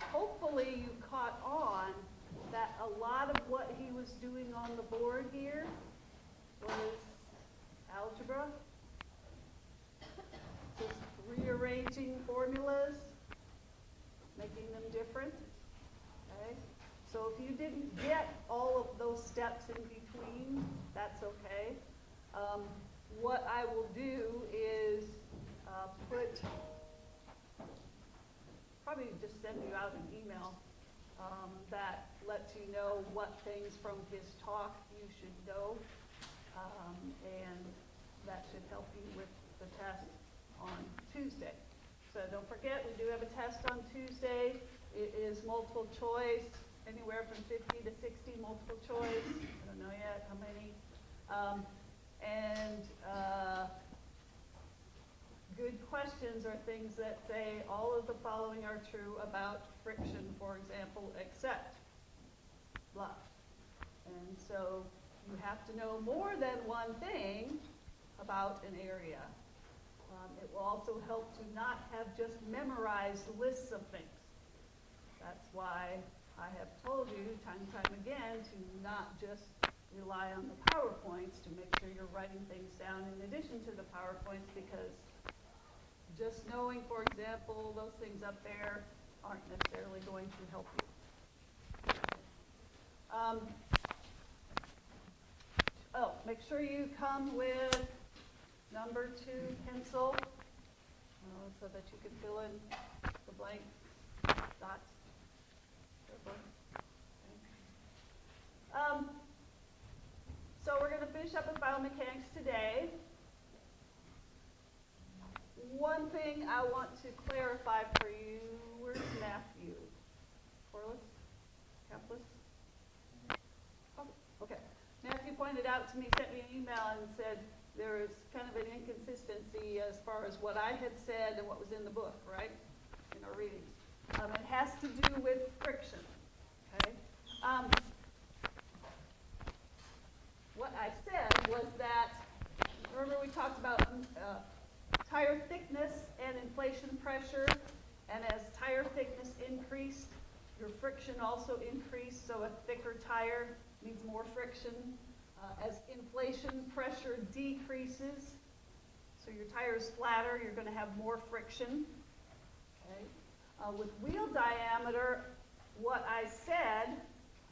hopefully you caught on that a lot of what he was doing on the board here was algebra, just rearranging formulas, making them different. Okay? So if you didn't get all of those steps in between, that's okay. What I will do is probably just send you out an email that lets you know what things from his talk you should know, and that should help you with the test on Tuesday. So don't forget, we do have a test on Tuesday. It is multiple choice, anywhere from 50 to 60 multiple choice. I don't know yet how many. Good questions are things that say all of the following are true about friction, for example, except blah. And so you have to know more than one thing about an area. It will also help to not have just memorized lists of things. That's why I have told you time and time again to not just rely on the PowerPoints, to make sure you're writing things down in addition to the PowerPoints, because just knowing, for example, those things up there aren't necessarily going to help you. Make sure you come with number 2 pencil so that you can fill in the blank dots. Okay. So we're going to finish up with biomechanics today. One thing I want to clarify for you, where's Matthew? Corliss? Kaplis? Oh, okay. Matthew pointed out to me, sent me an email and said there is kind of an inconsistency as far as what I had said and what was in the book, right? In our readings. It has to do with friction, okay? What I said was that, remember we talked about tire thickness and inflation pressure, and as tire thickness increased, your friction also increased, so a thicker tire needs more friction. As inflation pressure decreases, so your tire is flatter, you're going to have more friction. Okay. With wheel diameter, what I said,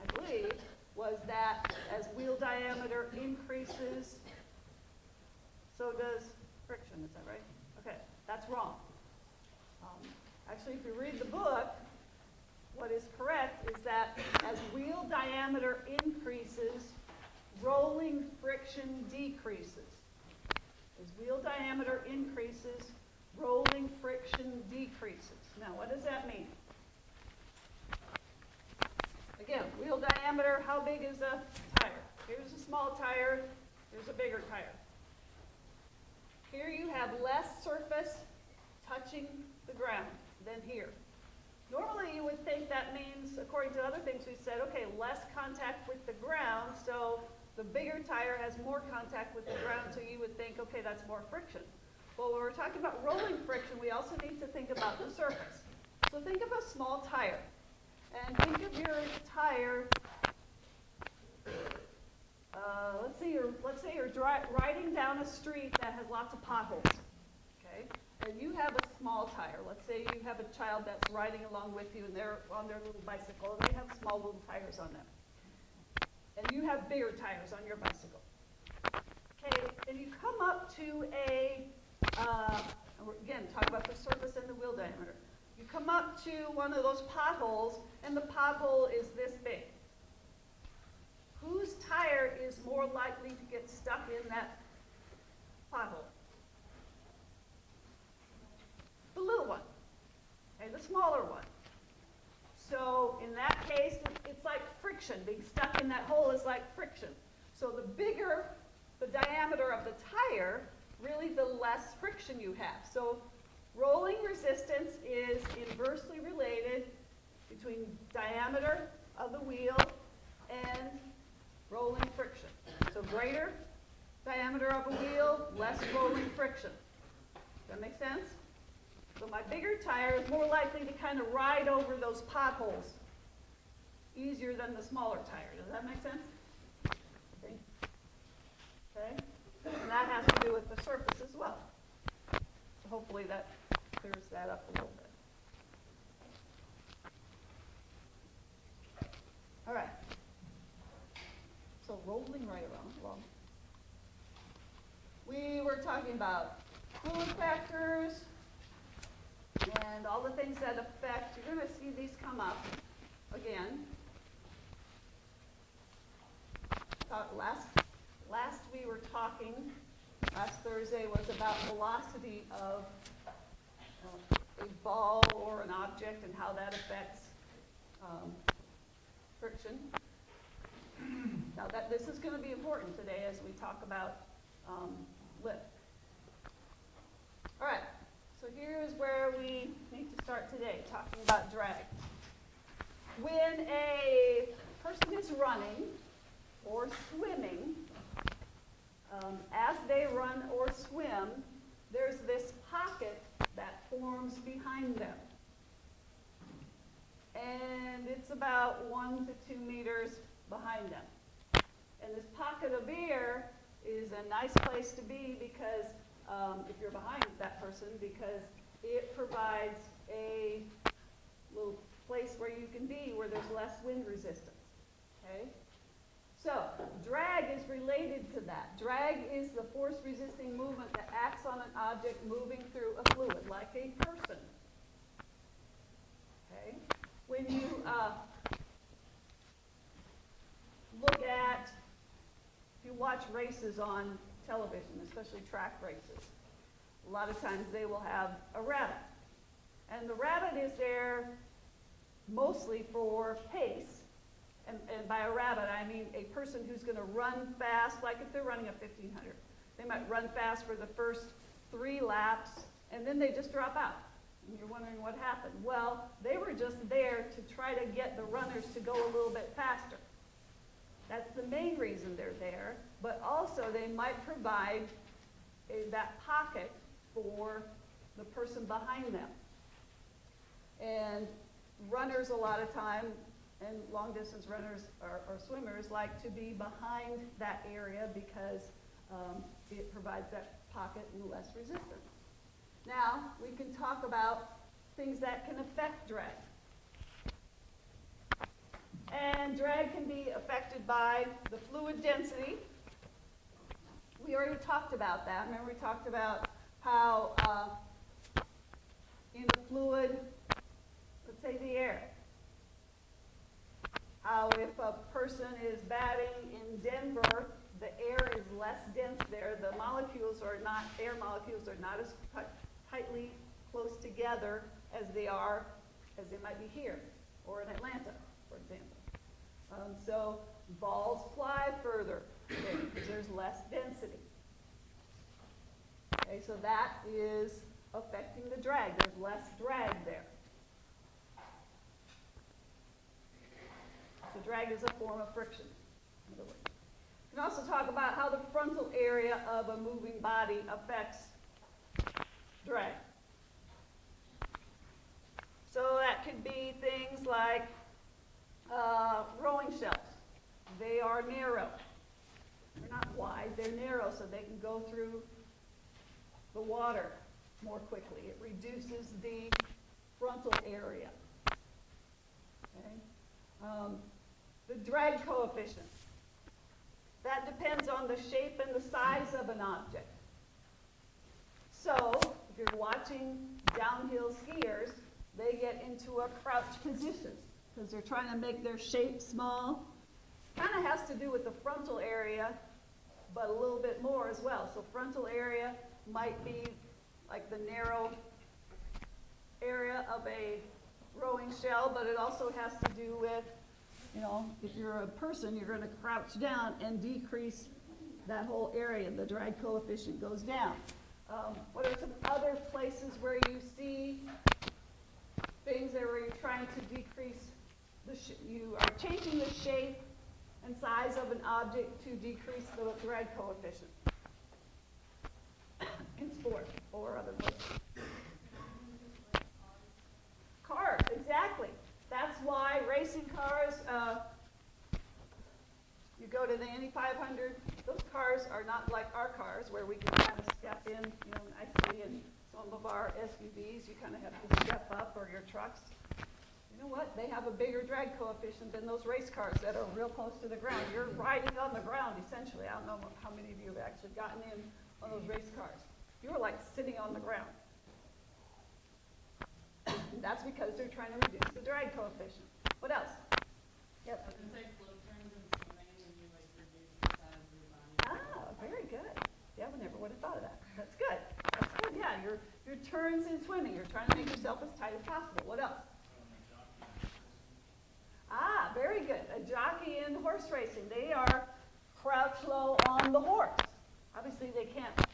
I believe, was that as wheel diameter increases, so does friction. Is that right? Okay, that's wrong. Actually, if you read the book, what is correct is that as wheel diameter increases, rolling friction decreases. As wheel diameter increases, rolling friction decreases. Now, what does that mean? Again, wheel diameter, how big is a tire? Here's a small tire, here's a bigger tire. Here you have less surface touching the ground than here. Normally you would think that means, according to other things we said, okay, less contact with the ground, so the bigger tire has more contact with the ground, so you would think, okay, that's more friction. Well, when we're talking about rolling friction, we also need to think about the surface. So think of a small tire, and think of your tire, let's say you're riding down a street that has lots of potholes, okay? And you have a small tire. Let's say you have a child that's riding along with you, and they're on their little bicycle, and they have small little tires on them. And you have bigger tires on your bicycle. Okay, and you come up to again, talk about the surface and the wheel diameter. You come up to one of those potholes, and the pothole is this big. Whose tire is more likely to get stuck in that pothole? The little one, okay, the smaller one. So in that case, it's like friction. Being stuck in that hole is like friction. So the bigger the diameter of the tire, really the less friction you have. So rolling resistance is inversely related between diameter of the wheel and rolling friction. So greater diameter of a wheel, less rolling friction. Does that make sense? So my bigger tire is more likely to kind of ride over those potholes easier than the smaller tire. Does that make sense? Okay? And that has to do with the surface as well. So hopefully that clears that up a little bit. All right. So rolling right along. We were talking about fluid factors and all the things that affect. You're going to see these come up again. Last we were talking, last Thursday, was about velocity of a ball or an object and how that affects friction. Now this is going to be important today as we talk about lift. All right, so here's where we need to start today, talking about drag. When a person is running or swimming, as they run or swim, there's this pocket that forms behind them. And it's about 1 to 2 meters behind them. And this pocket of air is a nice place to be because, if you're behind that person, because it provides a little place where you can be where there's less wind resistance. Okay? So, drag is related to that. Drag is the force-resisting movement that acts on an object moving through a fluid, like a person. Okay? When you look at, if you watch races on television, especially track races, a lot of times they will have a rabbit. And the rabbit is there mostly for pace. And by a rabbit, I mean a person who's going to run fast, like if they're running a 1500. They might run fast for the first 3 laps, and then they just drop out. And you're wondering what happened. Well, they were just there to try to get the runners to go a little bit faster. That's the main reason they're there, but also they might provide that pocket for the person behind them. And runners a lot of time, and long-distance runners or swimmers like to be behind that area because it provides that pocket and less resistance. Now, we can talk about things that can affect drag. And drag can be affected by the fluid density. We already talked about that. Remember we talked about how in the fluid, let's say the air, how if a person is batting in Denver, the air is less dense there. The molecules are not, air molecules are not as tightly close together as they might be here, or in Atlanta, for example. So balls fly further there because there's less density. Okay, so that is affecting the drag. There's less drag there. So drag is a form of friction, in other words. We can also talk about how the frontal area of a moving body affects drag. So that could be things like rowing shells. They are narrow. They're not wide, they're narrow so they can go through the water more quickly. It reduces the frontal area. Okay? The drag coefficient. That depends on the shape and the size of an object. So, if you're watching downhill skiers, they get into a crouch position because they're trying to make their shape small. Kind of has to do with the frontal area, but a little bit more as well. So frontal area might be like the narrow area of a rowing shell, but it also has to do with, you know, if you're a person, you're going to crouch down and decrease that whole area. The drag coefficient goes down. What are some other places where you see things that where you're trying to decrease you are changing the shape and size of an object to decrease the drag coefficient in sport or other places? why racing cars, you go to the Indy 500, those cars are not like our cars where we can kind of step in, nicely, and some of our SUVs, you kind of have to step up, or your trucks. You know what? They have a bigger drag coefficient than those race cars that are real close to the ground. You're riding on the ground, essentially. I don't know how many of you have actually gotten in on those race cars. You were like sitting on the ground. That's because they're trying to reduce the drag coefficient. What else? Yep. I was going to say flow turns and swimming when you like reduce the size of your body. Ah, very good. Yeah, we never would have thought of that. That's good. That's good. Yeah, your turns in swimming. You're trying to make yourself as tight as possible. What else? Ah, very good. A jockey in horse racing. They are crouch low on the horse. Obviously,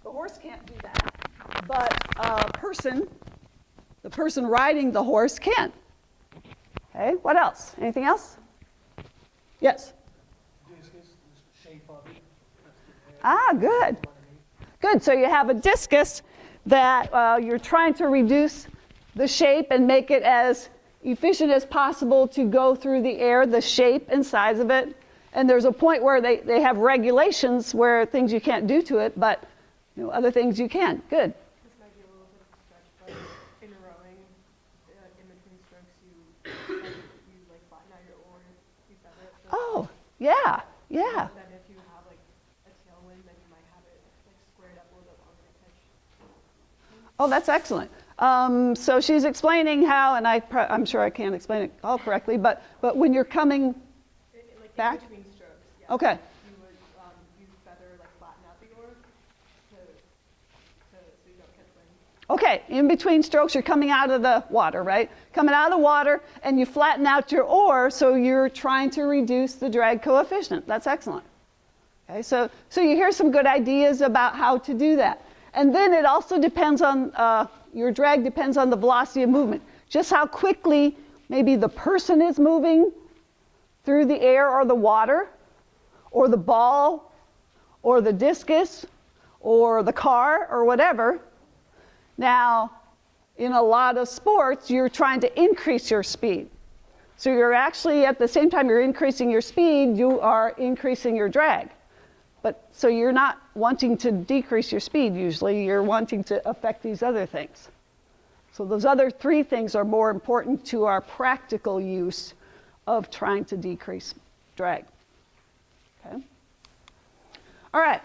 the horse can't do that, but the person riding the horse can. Okay, what else? Anything else? Yes? Discus, the shape of it. Ah, good. Good, so you have a discus that you're trying to reduce the shape and make it as efficient as possible to go through the air, the shape and size of it. And there's a point where they have regulations where things you can't do to it, but other things you can. Good. This might be a little bit of a stretch, but in rowing, in between strokes, you like flatten out your oar, you feather it. So Oh, yeah, yeah. then if you have like a tailwind, then you might have it like squared up a little bit longer to pitch. Oh, that's excellent. So she's explaining how, and I'm sure I can't explain it all correctly, but when you're coming Like back? in between strokes, yeah. Okay. You would use feather, like flatten out the oar so you don't catch wind. Okay, in between strokes, you're coming out of the water, right? Coming out of the water, and you flatten out your oar, so you're trying to reduce the drag coefficient. That's excellent. Okay, so you hear some good ideas about how to do that. And then it also depends on, your drag depends on the velocity of movement. Just how quickly maybe the person is moving through the air or the water, or the ball, or the discus, or the car, or whatever. Now, in a lot of sports, you're trying to increase your speed. So you're actually, at the same time you're increasing your speed, you are increasing your drag. But so you're not wanting to decrease your speed usually, you're wanting to affect these other things. So those other three things are more important to our practical use of trying to decrease drag. Okay? All right.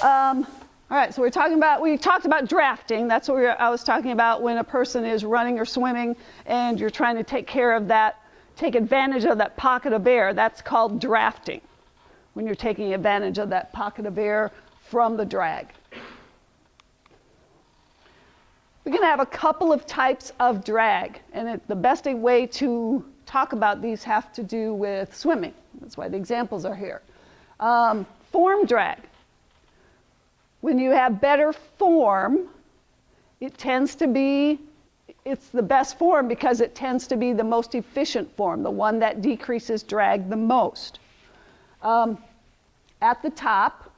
All right, so we talked about drafting. That's what I was talking about when a person is running or swimming and you're trying to take advantage of that pocket of air. That's called drafting, when you're taking advantage of that pocket of air from the drag. We're going to have a couple of types of drag, and the best way to talk about these have to do with swimming. That's why the examples are here. Form drag. When you have better form, it's the best form because it tends to be the most efficient form, the one that decreases drag the most. At the top,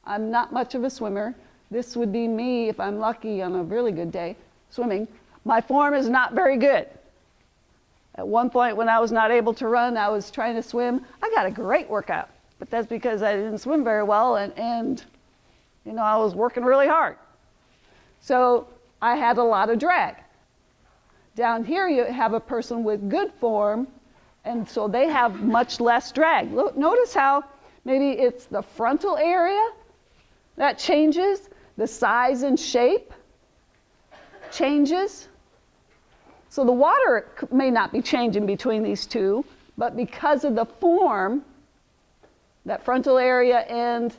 I'm not much of a swimmer. This would be me if I'm lucky on a really good day swimming. My form is not very good. At one point when I was not able to run, I was trying to swim. I got a great workout, but that's because I didn't swim very well and I was working really hard. So I had a lot of drag. Down here you have a person with good form, and so they have much less drag. Notice how maybe it's the frontal area that changes, the size and shape changes. So the water may not be changing between these two, but because of the form, that frontal area and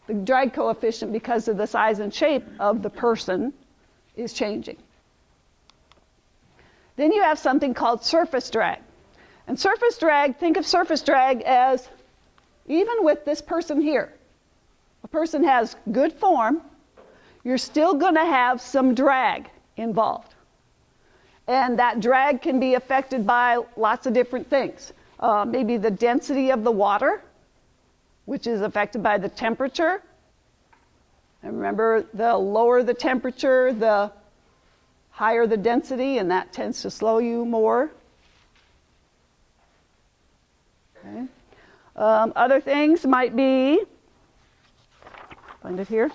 the drag coefficient, because of the size and shape of the person, is changing. Then you have something called surface drag. And surface drag, think of surface drag as, even with this person here, a person has good form, you're still going to have some drag involved. And that drag can be affected by lots of different things. Maybe the density of the water, which is affected by the temperature. And remember, the lower the temperature, the higher the density, and that tends to slow you more. Other things might be, find it here.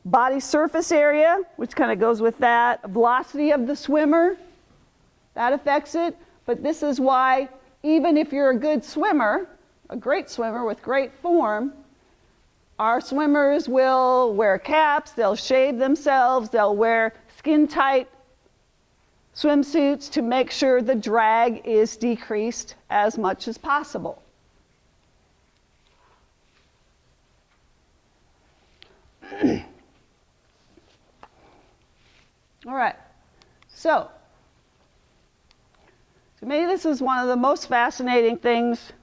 Body surface area, which kind of goes with that. Velocity of the swimmer, that affects it. But this is why, even if you're a good swimmer, a great swimmer with great form, our swimmers will wear caps, they'll shave themselves, they'll wear skin-tight swimsuits to make sure the drag is decreased as much as possible. All right, so to me this is one of the most fascinating things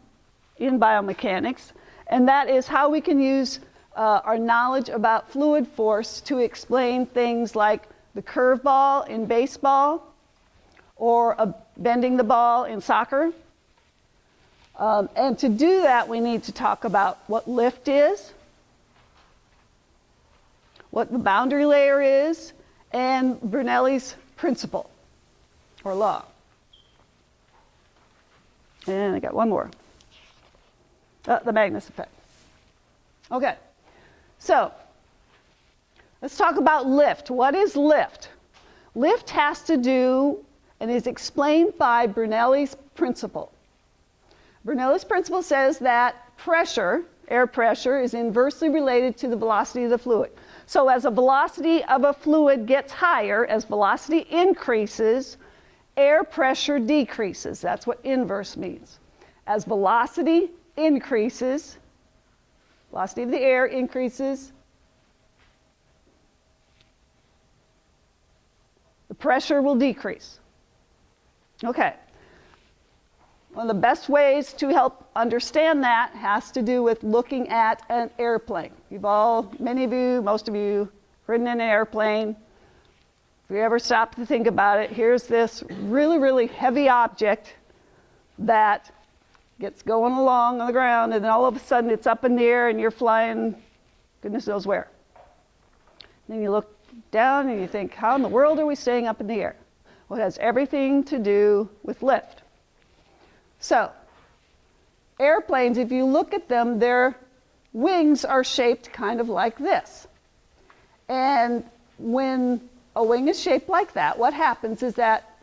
in biomechanics, and that is how we can use our knowledge about fluid force to explain things like the curveball in baseball or bending the ball in soccer. And to do that, we need to talk about what lift is, what the boundary layer is, and Bernoulli's principle, or law. And I got one more. The Magnus effect. Okay, so let's talk about lift. What is lift? Lift has to do and is explained by Bernoulli's principle. Bernoulli's principle says that pressure, air pressure, is inversely related to the velocity of the fluid. So as the velocity of a fluid gets higher, as velocity increases, air pressure decreases. That's what inverse means. As velocity increases, velocity of the air increases, the pressure will decrease. Okay. One of the best ways to help understand that has to do with looking at an airplane. Many of you, most of you, ridden in an airplane. If you ever stop to think about it, here's this really, really heavy object that gets going along on the ground, and then all of a sudden it's up in the air and you're flying goodness knows where. And then you look down and you think, how in the world are we staying up in the air? Well, it has everything to do with lift. So, airplanes, if you look at them, their wings are shaped kind of like this. And when a wing is shaped like that, what happens is that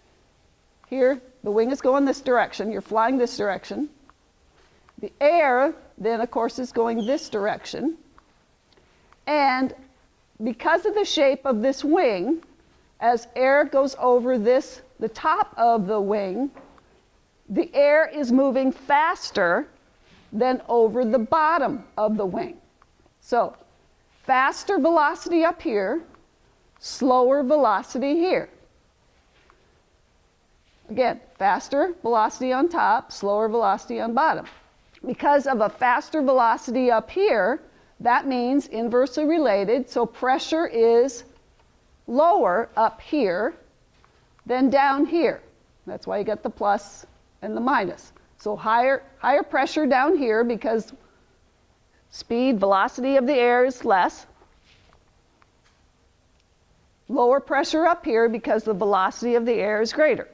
here, the wing is going this direction, you're flying this direction. The air, then, of course, is going this direction. And because of the shape of this wing, as air goes over the top of the wing, the air is moving faster than over the bottom of the wing. So, faster velocity up here, slower velocity here. Again, faster velocity on top, slower velocity on bottom. Because of a faster velocity up here, that means inversely related, so pressure is lower up here than down here. That's why you get the plus and the minus. So higher pressure down here because velocity of the air is less. Lower pressure up here because the velocity of the air is greater.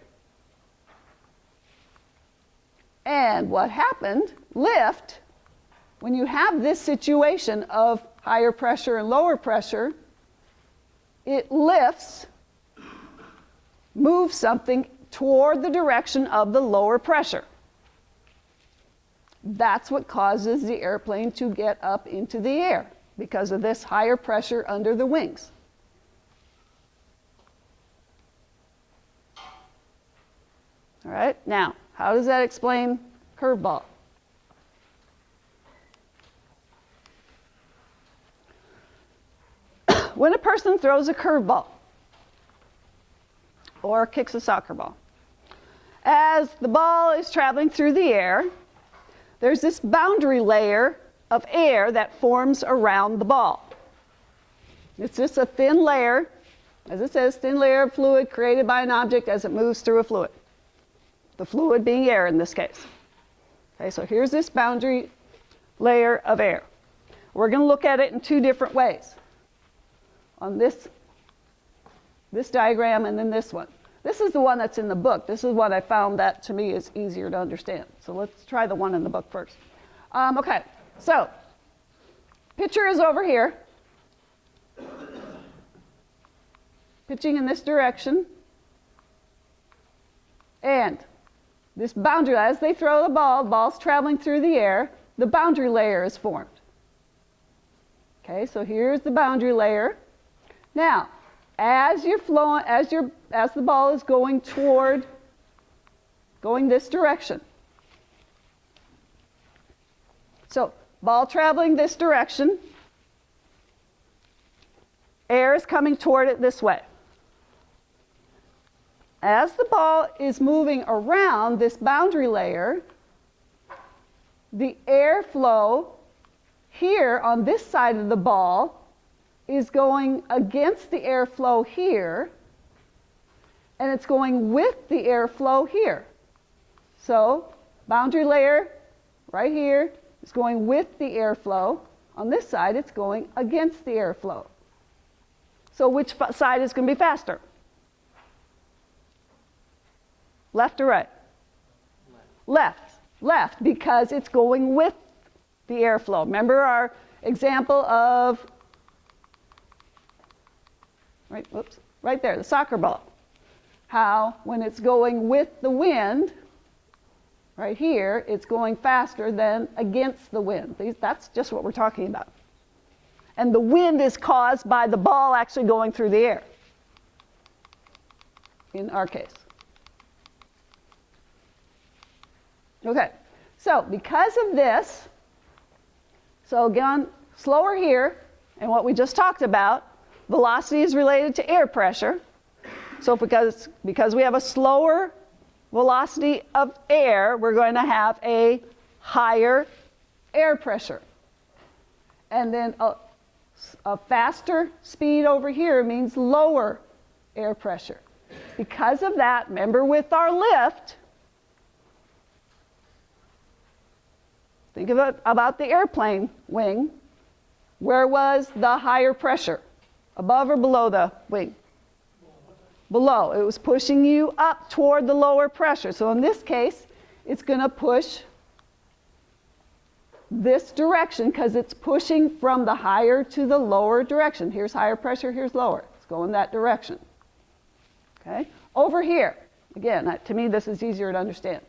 And what happened, lift, when you have this situation of higher pressure and lower pressure, it lifts, moves something toward the direction of the lower pressure. That's what causes the airplane to get up into the air, because of this higher pressure under the wings. All right, now, how does that explain curveball? When a person throws a curveball or kicks a soccer ball, as the ball is traveling through the air, there's this boundary layer of air that forms around the ball. It's just a thin layer, as it says, thin layer of fluid created by an object as it moves through a fluid. The fluid being air in this case. Okay, so here's this boundary layer of air. We're going to look at it in two different ways. On this diagram and then this one. This is the one that's in the book. This is what I found that to me is easier to understand. So let's try the one in the book first. Okay, so pitcher is over here, pitching in this direction. And this boundary, as they throw the ball's traveling through the air, the boundary layer is formed. Okay, so here's the boundary layer. Now, as you're flowing, as the ball is going this direction. So, ball traveling this direction, air is coming toward it this way. As the ball is moving around this boundary layer, the airflow here on this side of the ball is going against the airflow here, and it's going with the airflow here. So, boundary layer right here is going with the airflow. On this side, it's going against the airflow. So which side is going to be faster? Left or right? Left. Left, because it's going with the airflow. Remember our example of, right there, the soccer ball. How when it's going with the wind, right here, it's going faster than against the wind. That's just what we're talking about. And the wind is caused by the ball actually going through the air, in our case. Okay, so because of this, so again, slower here, and what we just talked about, velocity is related to air pressure. So because we have a slower velocity of air, we're going to have a higher air pressure. And then a faster speed over here means lower air pressure. Because of that, remember with our lift, think about the airplane wing. Where was the higher pressure? Above or below the wing? Below. It was pushing you up toward the lower pressure. So in this case, it's going to push this direction because it's pushing from the higher to the lower direction. Here's higher pressure, here's lower. It's going that direction. Okay? Over here, again, to me this is easier to understand.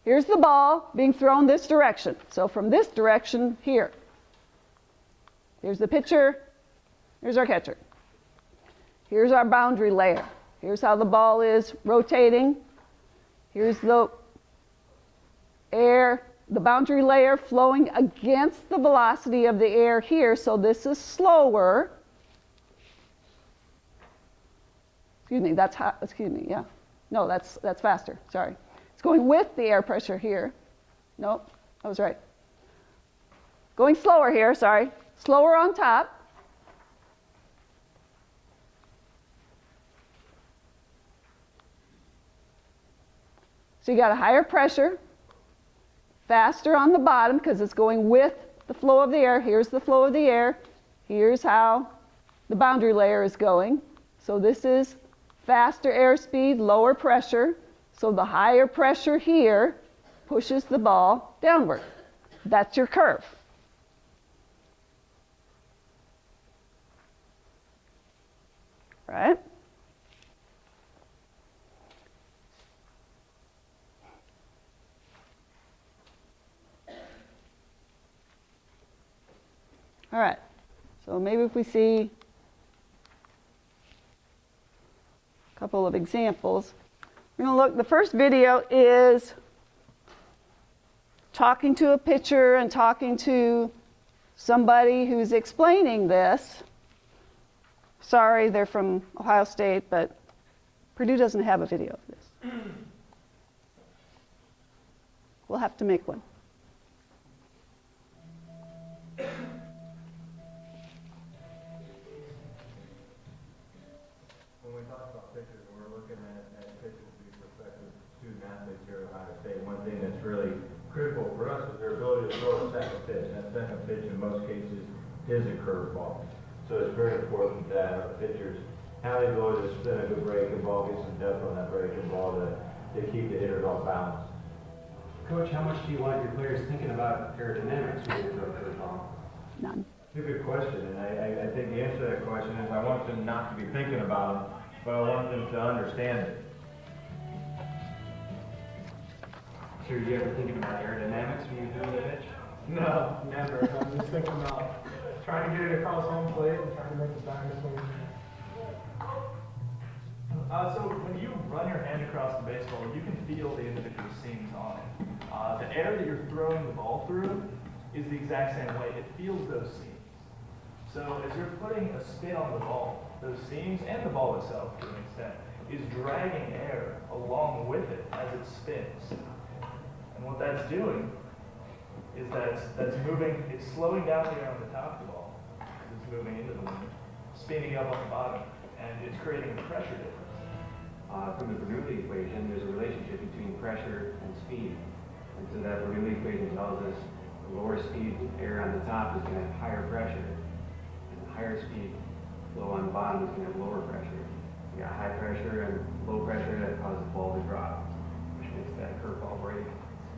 Here's the ball being thrown this direction. So from this direction here. Here's the pitcher. Here's our catcher. Here's our boundary layer. Here's how the ball is rotating. Here's the air, the boundary layer flowing against the velocity of the air here. So this is slower. No, that's faster. Sorry. It's going with the air pressure here. Nope, I was right. Going slower here, sorry. Slower on top. So you got a higher pressure, faster on the bottom because it's going with the flow of the air. Here's the flow of the air. Here's how the boundary layer is going. So this is faster airspeed, lower pressure. So the higher pressure here pushes the ball downward. That's your curve. Right? All right, so maybe if we see a couple of examples. We're going to look, the first video is talking to a pitcher and talking to somebody who's explaining this. Sorry, they're from Ohio State, but Purdue doesn't have a video of this. We'll have to make one. When we talk about pitchers, and we're looking at pitchers through prospective student athletes here at Ohio State, one thing that's really critical for us is their ability to throw a second pitch. That second pitch in most cases is a curveball. So it's very important that our pitchers have the ability to spin a good breaking ball, get some depth on that breaking ball to keep the hitters off balance. Coach, how much do you want your players thinking about aerodynamics when they throw a curveball? None. It's a good question, and I think the answer to that question is I want them not to be thinking about them, but I want them to understand it. So are you ever thinking about aerodynamics when you're doing the pitch? No, never. I'm just thinking about trying to get it across home plate and trying to make the batter swing. So when you run your hand across the baseball, you can feel the individual seams on it. The air that you're throwing the ball through is the exact same way. It feels those seams. So as you're putting a spin on the ball, those seams and the ball itself, to an extent, is dragging air along with it as it spins. And what that's doing is that's moving, it's slowing down the air on the top of the ball as it's moving into the wind, speeding up on the bottom, and it's creating a pressure difference. From the Bernoulli equation, there's a relationship between pressure and speed. And so that Bernoulli equation tells us the lower speed air on the top is going to have higher pressure, and the higher speed flow on the bottom is going to have lower pressure. You got high pressure and low pressure that causes the ball to drop, which makes that curveball break.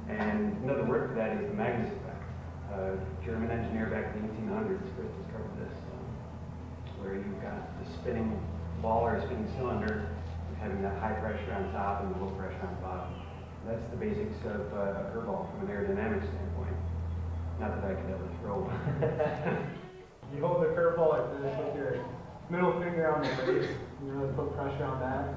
And another word for that is the Magnus effect. German engineer back in the 1800s first discovered this, where you've got the spinning ball or a spinning cylinder having that high pressure on top and the low pressure on the bottom. That's the basics of a curveball from an aerodynamic standpoint. Not that I could ever throw one. You hold the curveball like this with your middle finger on the base, you really put pressure on that,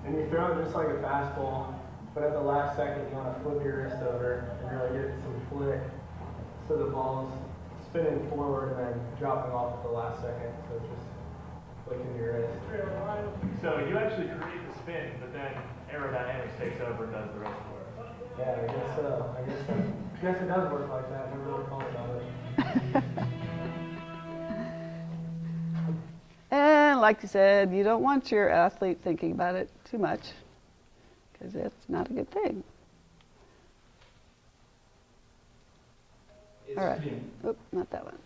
and you throw it just like a fastball, but at the last second you want to flip your wrist over and really get some flick so the ball's spinning forward and then dropping off at the last second, so it's just flicking your wrist. So you actually create the spin, but then aerodynamics takes over and does the rest of the work. Yeah, I guess so. I guess it does work like that. Never really thought about it. And like you said, you don't want your athlete thinking about it too much, because it's not a good thing. All right. Oop, not that one.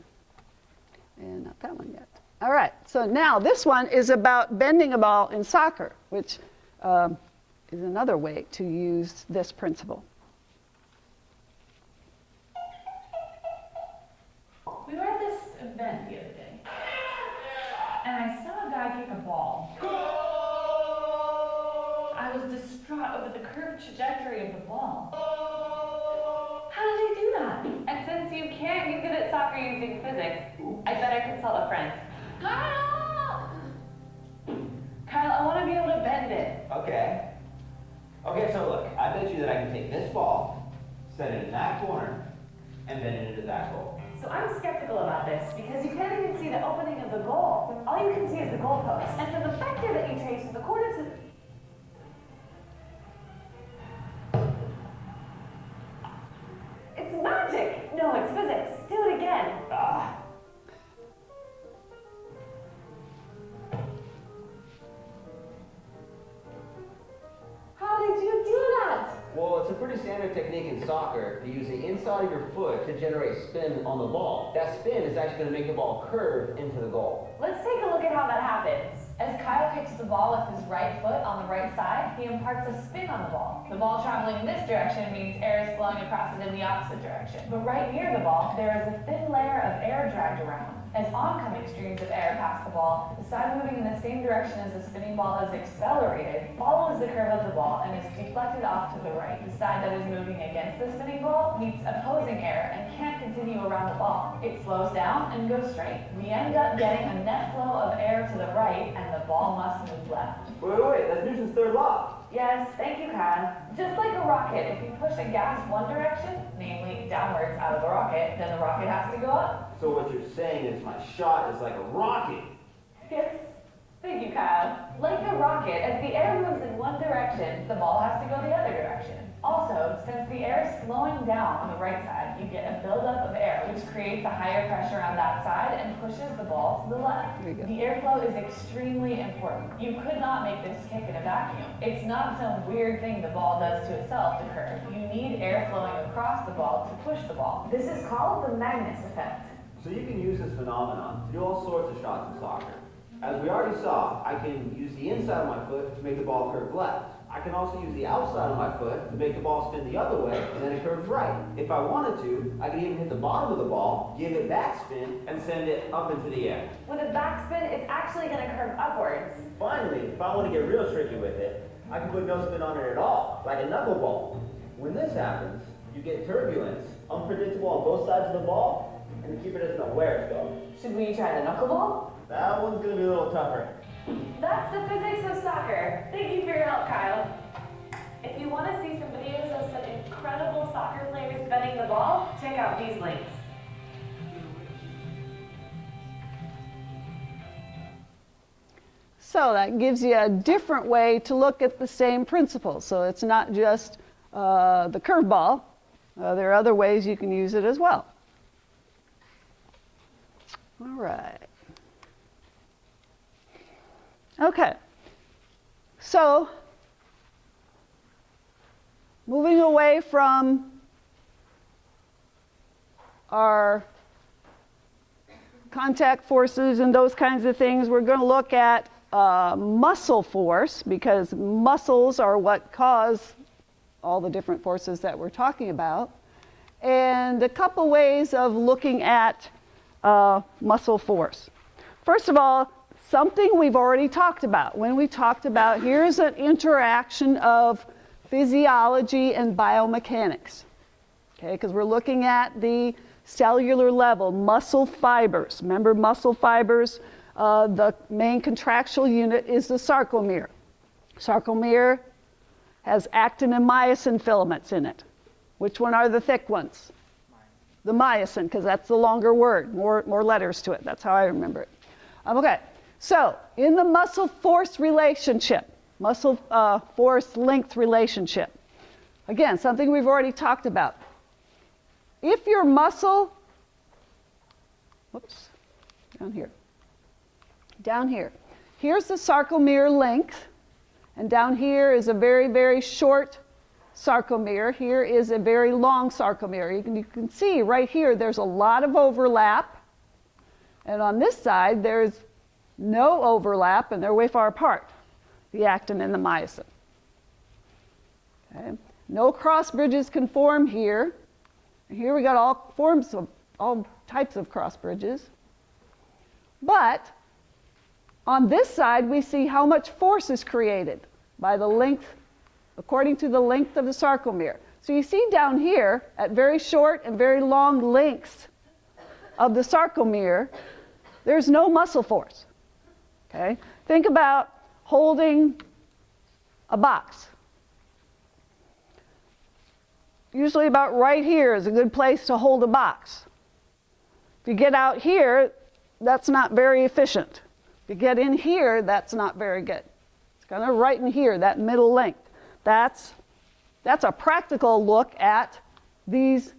And not that one yet. All right. So now this one is about bending a ball in soccer, which is another way to use this principle. We were at this event the other day, and I saw a guy kick a ball. I was distraught over the curved trajectory of the ball. How did he do that? And since you can't get good at soccer using physics, I better consult a friend. Kyle! Kyle, I want to be able to bend it. Okay. Okay, so look, I bet you that I can take this ball, set it in that corner, and bend it into that goal. So I'm skeptical about this because you can't even see the opening of the goal. All you can see is the goalpost. And for the vector that you trace from the corner to It's magic! No, it's physics. Do it again. Ah. How did you do that? Well, it's a pretty standard technique in soccer to use the inside of your foot to generate spin on the ball. That spin is actually going to make the ball curve into the goal. Let's take a look at how that happens. As Kyle kicks the ball with his right foot on the right side, he imparts a spin on the ball. The ball traveling in this direction means air is flowing across it in the opposite direction. But right near the ball, there is a thin layer of air dragged around. As oncoming streams of air pass the ball, the side moving in the same direction as the spinning ball is accelerated, follows the curve of the ball, and is deflected off to the right. The side that is moving against the spinning ball meets opposing air and can't continue around the ball. It slows down and goes straight. We end up getting a net flow of air to the right, and the ball must move left. Wait, that's Newton's third law. Yes, thank you, Kyle. Just like a rocket, if you push a gas one direction, namely downwards out of the rocket, then the rocket has to go up. So what you're saying is my shot is like a rocket. Yes. Thank you, Kyle. Like a rocket, as the air moves in one direction, the ball has to go the other direction. Also, since the air is slowing down on the right side, you get a buildup of air, which creates a higher pressure on that side and pushes the ball to the left. There you go. The airflow is extremely important. You could not make this kick in a vacuum. It's not some weird thing the ball does to itself to curve. You need air flowing across the ball to push the ball. This is called the Magnus effect. So you can use this phenomenon to do all sorts of shots in soccer. As we already saw, I can use the inside of my foot to make the ball curve left. I can also use the outside of my foot to make the ball spin the other way, and then it curves right. If I wanted to, I could even hit the bottom of the ball, give it backspin, and send it up into the air. With a backspin, it's actually going to curve upwards. Finally, if I want to get real tricky with it, I can put no spin on it at all, like a knuckleball. When this happens, you get turbulence, unpredictable on both sides of the ball, and the keeper doesn't know where it's going. Should we try the knuckleball? That one's going to be a little tougher. That's the physics of soccer. Thank you for your help, Kyle. If you want to see some videos of some incredible soccer players bending the ball, check out these links. So that gives you a different way to look at the same principle. So it's not just the curveball. There are other ways you can use it as well. All right. Okay. So moving away from our contact forces and those kinds of things, we're going to look at muscle force, because muscles are what cause all the different forces that we're talking about. And a couple ways of looking at muscle force. First of all, something we've already talked about. When we talked about, here's an interaction of physiology and biomechanics. Okay, because we're looking at the cellular level, muscle fibers. Remember muscle fibers? The main contractual unit is the sarcomere. Sarcomere has actin and myosin filaments in it. Which one are the thick ones? The myosin, because that's the longer word, more letters to it. That's how I remember it. Okay, so in the muscle force relationship, muscle force length relationship, again, something we've already talked about. If your muscle, whoops, down here, here's the sarcomere length, and down here is a very, very short sarcomere. Here is a very long sarcomere. You can see right here there's a lot of overlap, and on this side there's no overlap, and they're way far apart, the actin and the myosin. Okay. No cross bridges can form here. Here we got all types of cross bridges. But on this side we see how much force is created by the length, according to the length of the sarcomere. So you see down here at very short and very long lengths of the sarcomere, there's no muscle force. Okay? Think about holding a box. Usually about right here is a good place to hold a box. If you get out here, that's not very efficient. If you get in here, that's not very good. It's kind of right in here, that middle length. That's a practical look at these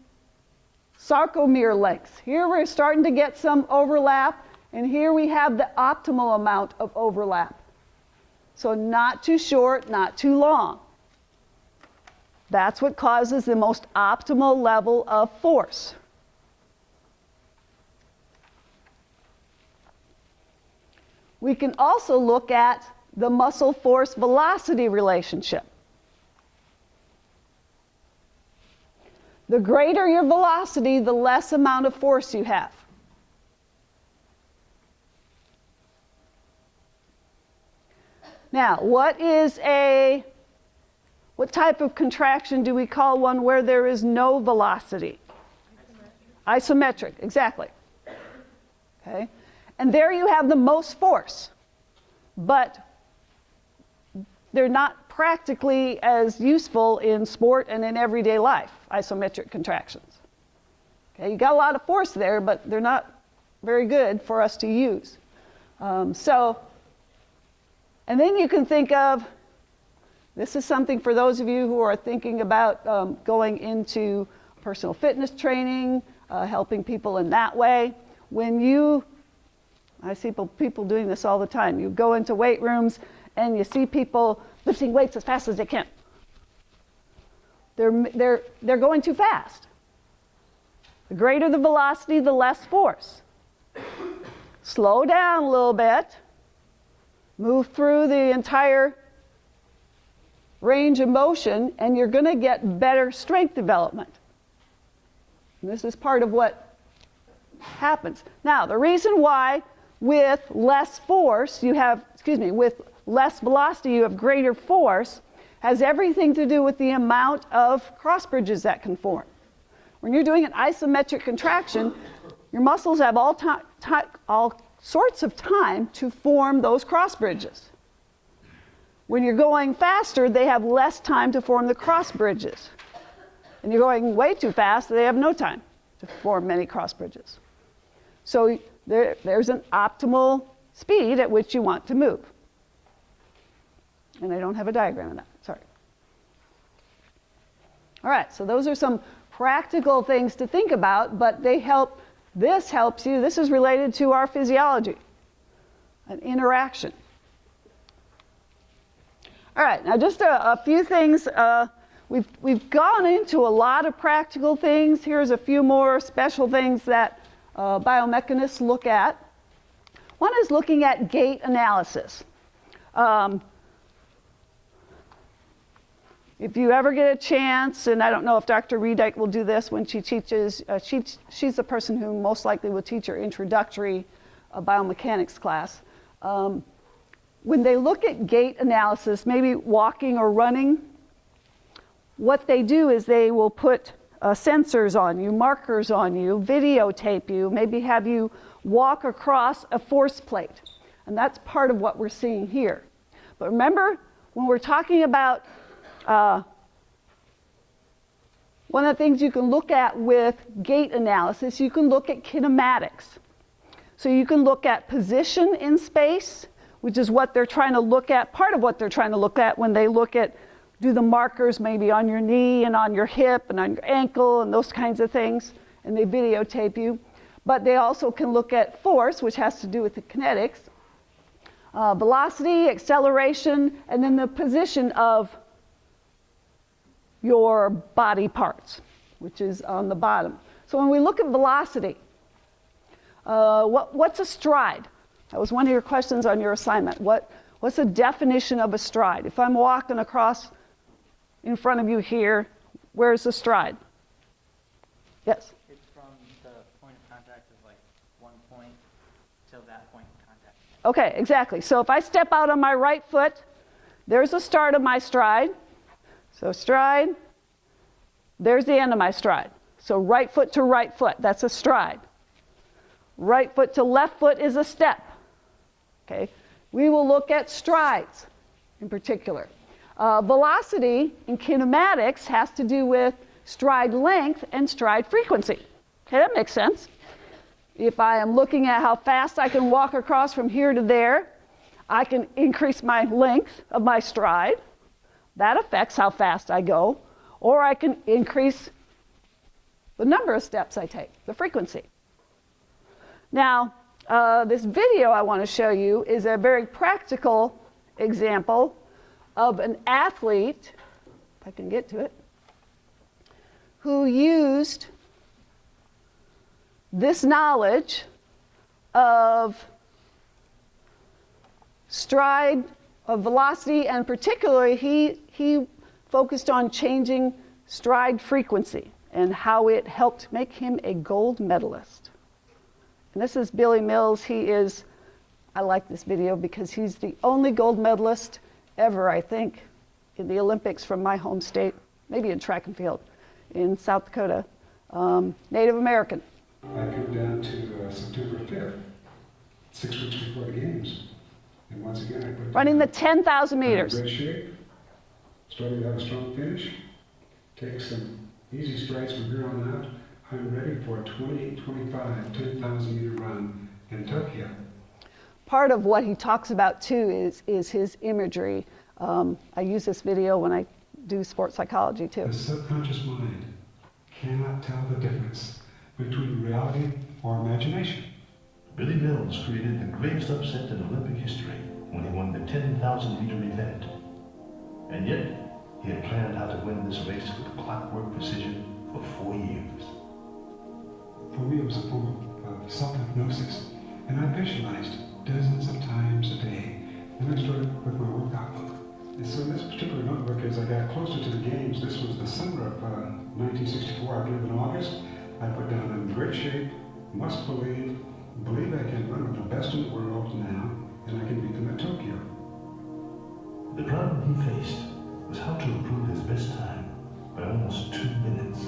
sarcomere lengths. Here we're starting to get some overlap, and here we have the optimal amount of overlap. So not too short, not too long. That's what causes the most optimal level of force. We can also look at the muscle force velocity relationship. The greater your velocity, the less amount of force you have. Now, what type of contraction do we call one where there is no velocity? Isometric, exactly. Okay? And there you have the most force, but they're not practically as useful in sport and in everyday life, isometric contractions. Okay, you got a lot of force there, but they're not very good for us to use. And then you can think of, this is something for those of you who are thinking about going into personal fitness training, helping people in that way. I see people doing this all the time. You go into weight rooms and you see people lifting weights as fast as they can. They're going too fast. The greater the velocity, the less force. Slow down a little bit, Move through the entire range of motion, and you're going to get better strength development. And this is part of what happens. Now, the reason why with less force you have, with less velocity you have greater force has everything to do with the amount of cross bridges that can form. When you're doing an isometric contraction, your muscles have all sorts of time to form those cross bridges. When you're going faster, they have less time to form the cross bridges. And you're going way too fast, they have no time to form many cross bridges. So there's an optimal speed at which you want to move. And I don't have a diagram of that, sorry. All right, so those are some practical things to think about, but they help, this helps you, this is related to our physiology, an interaction. All right, now just a few things. We've gone into a lot of practical things. Here's a few more special things that biomechanists look at. One is looking at gait analysis. If you ever get a chance, and I don't know if Dr. Reedike will do this when she teaches, she's the person who most likely will teach your introductory biomechanics class. When they look at gait analysis, maybe walking or running, what they do is they will put sensors on you, markers on you, videotape you, maybe have you walk across a force plate. And that's part of what we're seeing here. But remember, when we're talking about one of the things you can look at with gait analysis, you can look at kinematics. So you can look at position in space, which is what they're trying to look at, part of what they're trying to look at when they look at, do the markers maybe on your knee and on your hip and on your ankle and those kinds of things, and they videotape you. But they also can look at force, which has to do with the kinetics, velocity, acceleration, and then the position of your body parts, which is on the bottom. So when we look at velocity, what's a stride? That was one of your questions on your assignment. What's the definition of a stride? If I'm walking across in front of you here, where's the stride? Yes? It's from the point of contact of like one point till that point of contact. Okay, exactly. So if I step out on my right foot, there's the start of my stride. So stride, there's the end of my stride. So right foot to right foot, that's a stride. Right foot to left foot is a step. Okay, we will look at strides in particular. Velocity in kinematics has to do with stride length and stride frequency. Okay, that makes sense. If I am looking at how fast I can walk across from here to there, I can increase my length of my stride. That affects how fast I go. Or I can increase the number of steps I take, the frequency. Now, this video I want to show you is a very practical example of an athlete, if I can get to it, who used this knowledge of stride, of velocity, and particularly he focused on changing stride frequency and how it helped make him a gold medalist. And this is Billy Mills. I like this video because he's the only gold medalist ever, I think, in the Olympics from my home state, maybe in track and field, in South Dakota, Native American. I come down to September 5th, 6 weeks before the games. And once again, I put running the 10,000 meters. I'm in great shape, starting to have a strong finish, take some easy strides from here on out. I'm ready for a 28-25 10,000 meter run in Tokyo. Part of what he talks about too is his imagery. I use this video when I do sports psychology too. The subconscious mind cannot tell the difference between reality or imagination. Billy Mills created the greatest upset in Olympic history when he won the 10,000 meter event. And yet, he had planned how to win this race with clockwork precision for 4 years. For me, it was a form of self-hypnosis, and I visualized dozens of times a day and I started with my workout book. And so this particular notebook, as I got closer to the games, this was the summer of 1964, I believe in August, I put down in great shape, must believe I can run with the best in the world now, and I can beat them at Tokyo. The problem he faced was how to improve his best time by almost 2 minutes.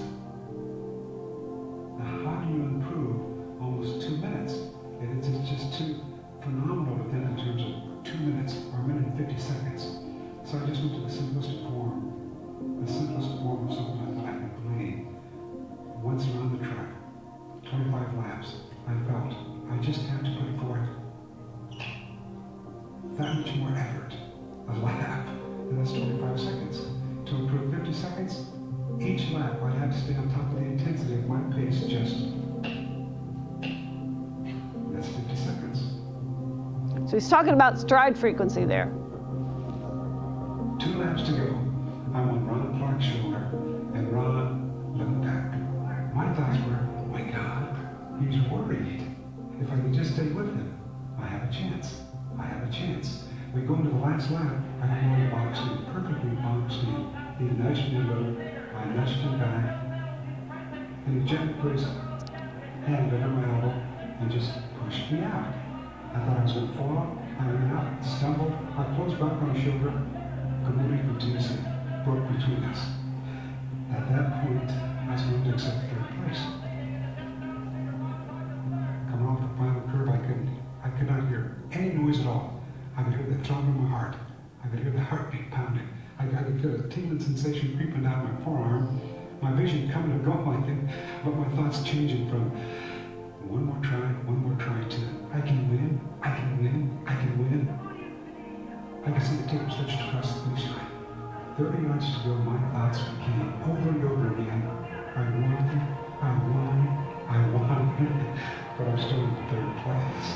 Now, how do you improve almost 2 minutes? And it's just too phenomenal within in terms of 2 minutes or a minute and 50 seconds. So I just went to the simplest form of something I thought I could believe. Once around the track, 25 laps, I felt I just had to put forth that much more effort, a lap, and that's 25 seconds. To improve 50 seconds, each lap I had to stay on top of the intensity of my pace just. That's 50 seconds. So he's talking about stride frequency there. 2 laps to go. I'm on Ron Clark's shoulder, and Ron looked back. My thoughts were, oh my God, he's worried. If I can just stay with him, I have a chance. I have a chance. We go into the last lap, I go into boxed in, perfectly boxed in. He nudged me a little, I nudged him back, and he gently put his hand under my elbow and just pushed me out. I thought I was going to fall. I ran out, stumbled, I closed back on his shoulder, completely continuously broke between us. At that point, I was going to accept third place. Coming off the final curve, I could not hear any noise at all. I could hear the throbbing of my heart. I could hear the heartbeat pounding. I could feel a tingling sensation creeping down my forearm. My vision coming and going, but my thoughts changing from one more try to I can win, I can win, I can win. I could see the tape switched across the finish line. 30 yards to go, my thoughts became over and over again. I won, but I'm still in third place.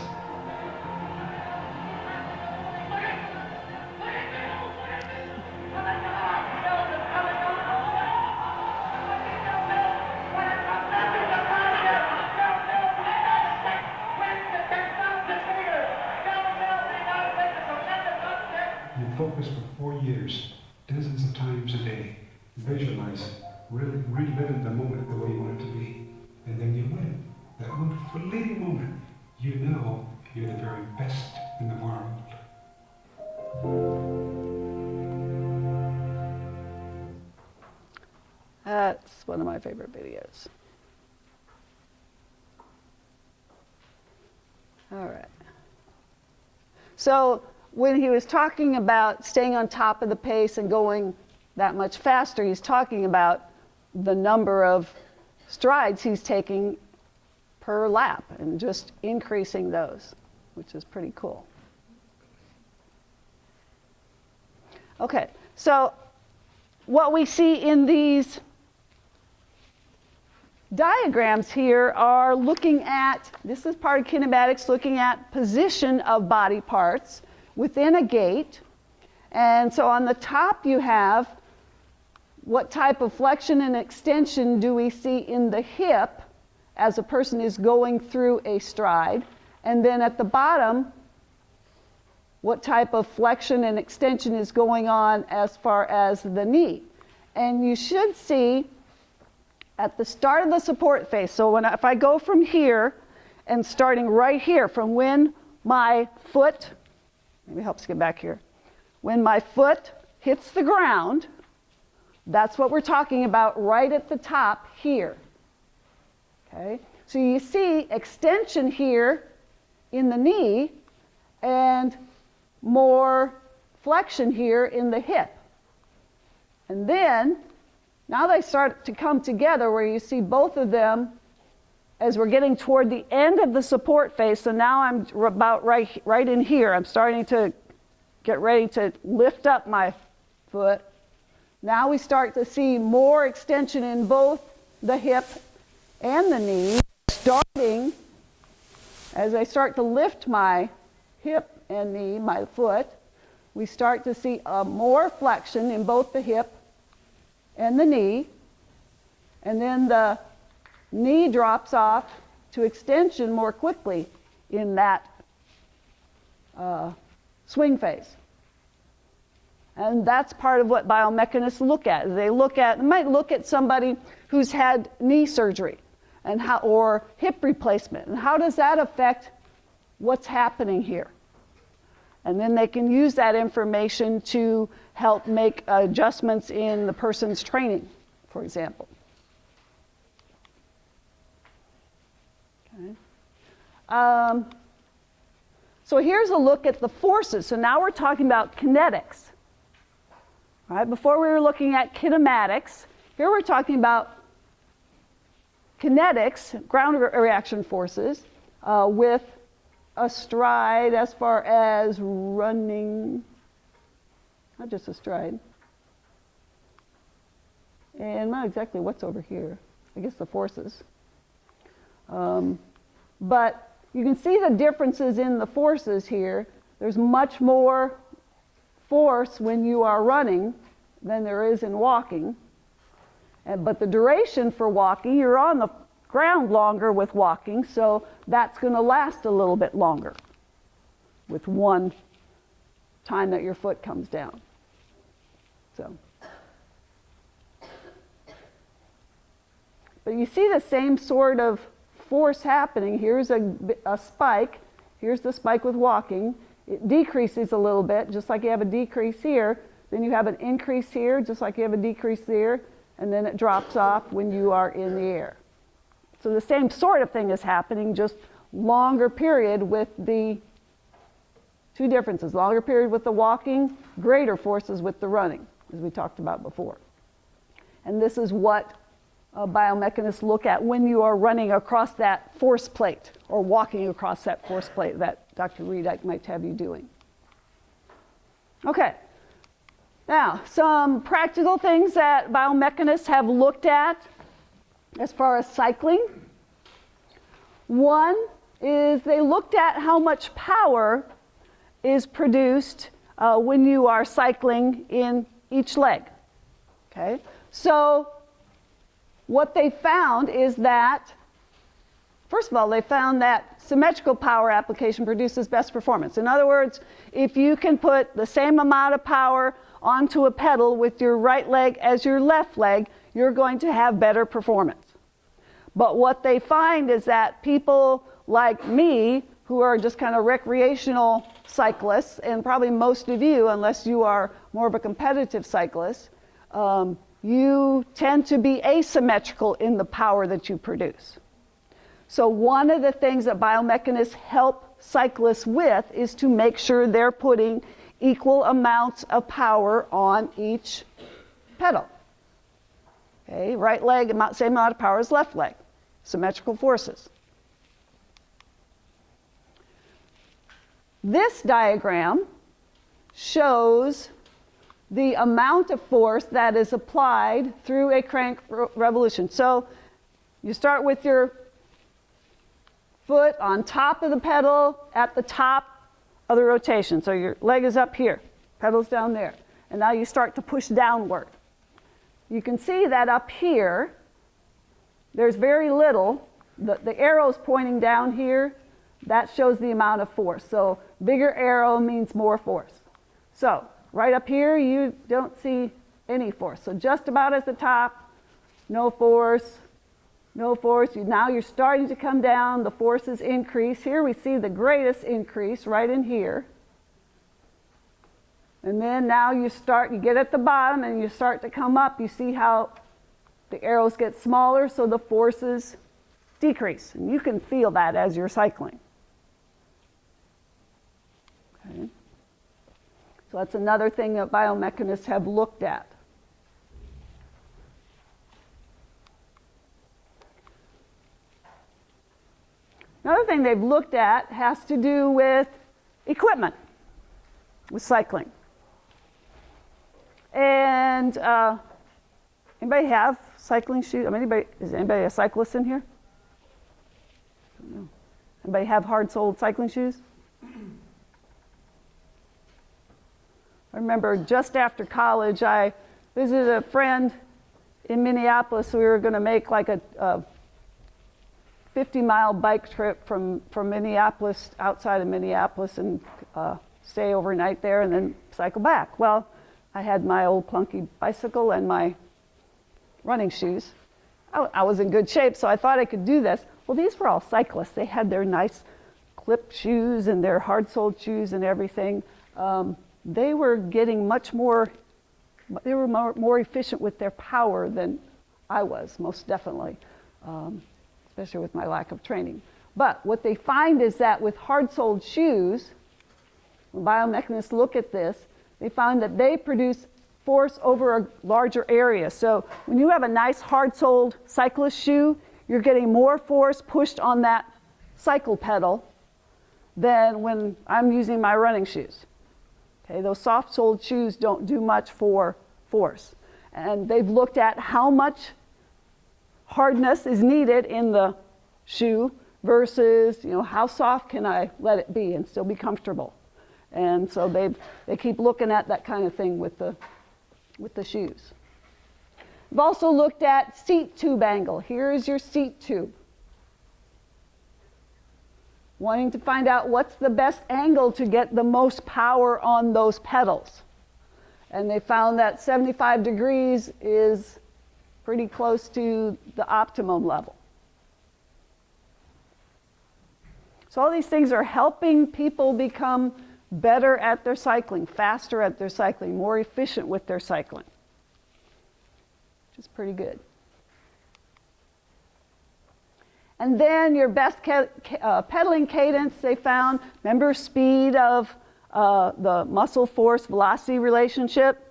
You focus for 4 years, dozens of times a day, visualizing, really reliving the moment the way you want it to be. And then you win. That one fleeting moment, you know you're the very best in the world. That's one of my favorite videos. All right. So when he was talking about staying on top of the pace and going that much faster, he's talking about the number of strides he's taking per lap and just increasing those, which is pretty cool. Okay, so what we see in these diagrams here are looking at, this is part of kinematics, looking at position of body parts within a gait. And so on the top you have what type of flexion and extension do we see in the hip as a person is going through a stride. And then at the bottom, what type of flexion and extension is going on as far as the knee. And you should see at the start of the support phase, so if I go from here and starting right here from when my foot, maybe it helps get back here, when my foot hits the ground, that's what we're talking about right at the top here. Okay, so you see extension here in the knee and more flexion here in the hip. And then, now they start to come together where you see both of them as we're getting toward the end of the support phase. So now I'm about right in here. I'm starting to get ready to lift up my foot. Now we start to see more extension in both the hip and the knee, starting as I start to lift my hip and knee, my foot, we start to see more flexion in both the hip and the knee, and then the knee drops off to extension more quickly in that swing phase. And that's part of what biomechanists look at. They might look at somebody who's had knee surgery or hip replacement, and how does that affect what's happening here? And then they can use that information to help make adjustments in the person's training, for example. Okay. So here's a look at the forces. So now we're talking about kinetics. All right, before we were looking at kinematics. Here we're talking about kinetics, ground reaction forces, with a stride as far as running, not just a stride. And not exactly what's over here. I guess the forces. But you can see the differences in the forces here. There's much more force when you are running than there is in walking. But the duration for walking, you're on the ground longer with walking, so that's going to last a little bit longer with one time that your foot comes down. So, but you see the same sort of force happening. Here's a spike. Here's the spike with walking. It decreases a little bit, just like you have a decrease here. Then you have an increase here, just like you have a decrease there. And then it drops off when you are in the air. So the same sort of thing is happening, just longer period with the two differences. Longer period with the walking, greater forces with the running, as we talked about before. And this is what biomechanists look at when you are running across that force plate or walking across that force plate that Dr. Reedike might have you doing. Okay. Now, some practical things that biomechanists have looked at as far as cycling. One is they looked at how much power is produced when you are cycling in each leg. Okay? So what they found is that, first of all, they found that symmetrical power application produces best performance. In other words, if you can put the same amount of power onto a pedal with your right leg as your left leg, you're going to have better performance. But what they find is that people like me, who are just kind of recreational cyclists, and probably most of you, unless you are more of a competitive cyclist, you tend to be asymmetrical in the power that you produce. So one of the things that biomechanists help cyclists with is to make sure they're putting equal amounts of power on each pedal. Okay, right leg, same amount of power as left leg. Symmetrical forces. This diagram shows the amount of force that is applied through a crank revolution. So you start with your foot on top of the pedal at the top of the rotation. So your leg is up here, pedal's down there. And now you start to push downward. You can see that up here, there's very little. The arrow's pointing down here. That shows the amount of force. So bigger arrow means more force. So right up here, you don't see any force. So just about at the top, no force, no force. Now you're starting to come down. The forces increase. Here we see the greatest increase right in here. And then now you get at the bottom and you start to come up. You see how the arrows get smaller, so the forces decrease. And you can feel that as you're cycling. Okay. So that's another thing that biomechanists have looked at. Another thing they've looked at has to do with equipment, with cycling. And anybody have cycling shoes? Is anybody a cyclist in here? I don't know. Anybody have hard-soled cycling shoes? I remember just after college, I visited a friend in Minneapolis. We were going to make like a 50-mile bike trip from Minneapolis, outside of Minneapolis, and stay overnight there and then cycle back. Well, I had my old clunky bicycle and my running shoes. I was in good shape, so I thought I could do this. Well, these were all cyclists. They had their nice clipped shoes and their hard-soled shoes and everything. They were getting much more, they were more efficient with their power than I was, most definitely, especially with my lack of training. But what they find is that with hard-soled shoes, when biomechanists look at this, they found that they produce force over a larger area. So when you have a nice hard-soled cyclist shoe, you're getting more force pushed on that cycle pedal than when I'm using my running shoes. Okay, those soft-soled shoes don't do much for force. And they've looked at how much hardness is needed in the shoe versus, how soft can I let it be and still be comfortable. And so they keep looking at that kind of thing with the shoes. We've also looked at seat tube angle. Here is your seat tube. Wanting to find out what's the best angle to get the most power on those pedals. And they found that 75 degrees is pretty close to the optimum level. So all these things are helping people become better at their cycling, faster at their cycling, more efficient with their cycling, which is pretty good. And then your best pedaling cadence, they found, remember speed of the muscle force velocity relationship.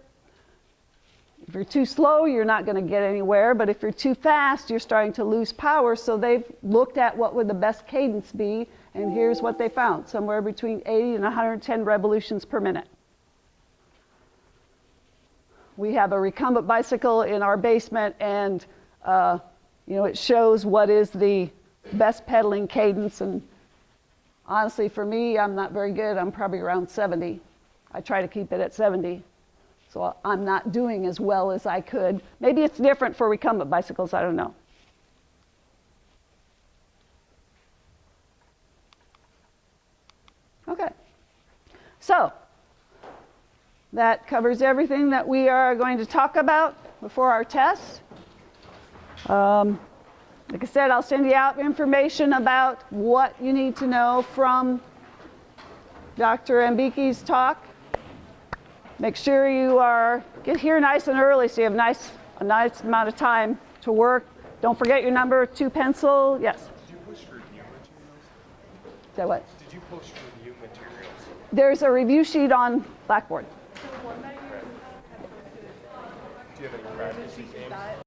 If you're too slow, you're not going to get anywhere, but if you're too fast, you're starting to lose power. So they've looked at what would the best cadence be, and here's what they found, somewhere between 80 and 110 revolutions per minute. We have a recumbent bicycle in our basement, and it shows what is the best pedaling cadence, and honestly for me, I'm not very good. I'm probably around 70. I try to keep it at 70. So I'm not doing as well as I could. Maybe it's different for recumbent bicycles, I don't know. Okay, so that covers everything that we are going to talk about before our test. Like I said, I'll send you out information about what you need to know from Dr. Ambiki's talk. Make sure you get here nice and early so you have a nice amount of time to work. Don't forget your number 2 pencil. Yes? Did you post review materials? Say what? Did you post review materials? There's a review sheet on Blackboard. Do you have any practice games?